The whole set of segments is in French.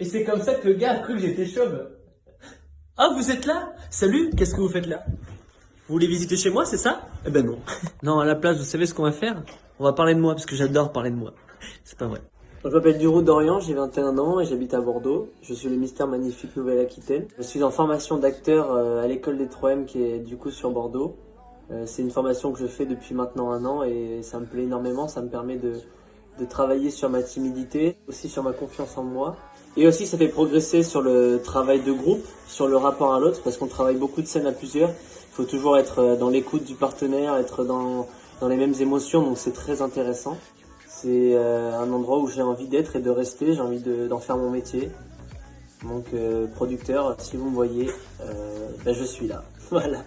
Et c'est comme ça que le gars a cru que j'étais chauve. Ah, vous êtes là? Salut, qu'est-ce que vous faites là? Vous voulez visiter chez moi, c'est ça? Eh ben non. Non, à la place, vous savez ce qu'on va faire? On va parler de moi, parce que j'adore parler de moi. C'est pas vrai. Je m'appelle Duro Dorian, j'ai 21 ans et j'habite à Bordeaux. Je suis le Mystère Magnifique Nouvelle-Aquitaine. Je suis en formation d'acteur à l'école des 3M qui est du coup sur Bordeaux. C'est une formation que je fais depuis maintenant 1 an et ça me plaît énormément. Ça me permet de travailler sur ma timidité, aussi sur ma confiance en moi. Et aussi ça fait progresser sur le travail de groupe, sur le rapport à l'autre, parce qu'on travaille beaucoup de scènes à plusieurs. Il faut toujours être dans l'écoute du partenaire, être dans les mêmes émotions, donc c'est très intéressant. C'est un endroit où j'ai envie d'être et de rester, j'ai envie d'en faire mon métier. Donc producteur, si vous me voyez, je suis là. Voilà.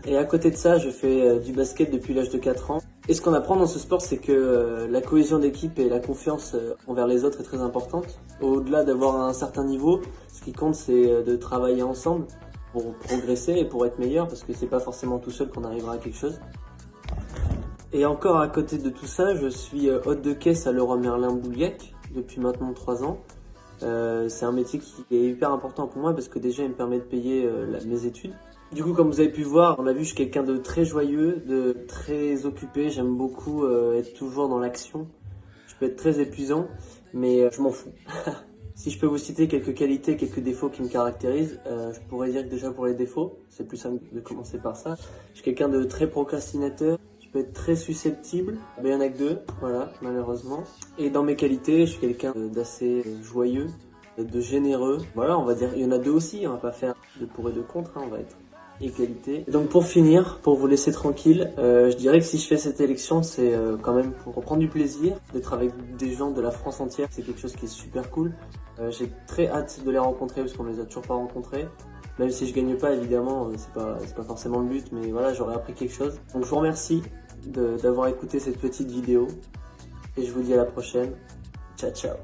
Et à côté de ça, je fais du basket depuis l'âge de 4 ans. Et ce qu'on apprend dans ce sport, c'est que la cohésion d'équipe et la confiance envers les autres est très importante. Au-delà d'avoir un certain niveau, ce qui compte, c'est de travailler ensemble pour progresser et pour être meilleur, parce que c'est pas forcément tout seul qu'on arrivera à quelque chose. Et encore à côté de tout ça, je suis hôte de caisse à Leroy Merlin Bouliac depuis maintenant 3 ans. C'est un métier qui est hyper important pour moi parce que déjà il me permet de payer mes études. Du coup, comme vous avez pu voir, on a vu, je suis quelqu'un de très joyeux, de très occupé. J'aime beaucoup être toujours dans l'action. Je peux être très épuisant, mais je m'en fous. Si je peux vous citer quelques qualités, quelques défauts qui me caractérisent, je pourrais dire que déjà pour les défauts, c'est plus simple de commencer par ça. Je suis quelqu'un de très procrastinateur. Je peux être très susceptible, mais il y en a que 2, voilà, malheureusement. Et dans mes qualités, je suis quelqu'un d'assez joyeux, de généreux. Voilà, on va dire, il y en a 2 aussi, on va pas faire de pour et de contre, hein, on va être égalité. Et donc pour finir, pour vous laisser tranquille, je dirais que si je fais cette élection, c'est quand même pour prendre du plaisir, d'être avec des gens de la France entière, c'est quelque chose qui est super cool. J'ai très hâte de les rencontrer parce qu'on les a toujours pas rencontrés. Même si je gagne pas, évidemment, c'est pas forcément le but, mais voilà, j'aurais appris quelque chose. Donc je vous remercie d'avoir écouté cette petite vidéo et je vous dis à la prochaine. Ciao, ciao.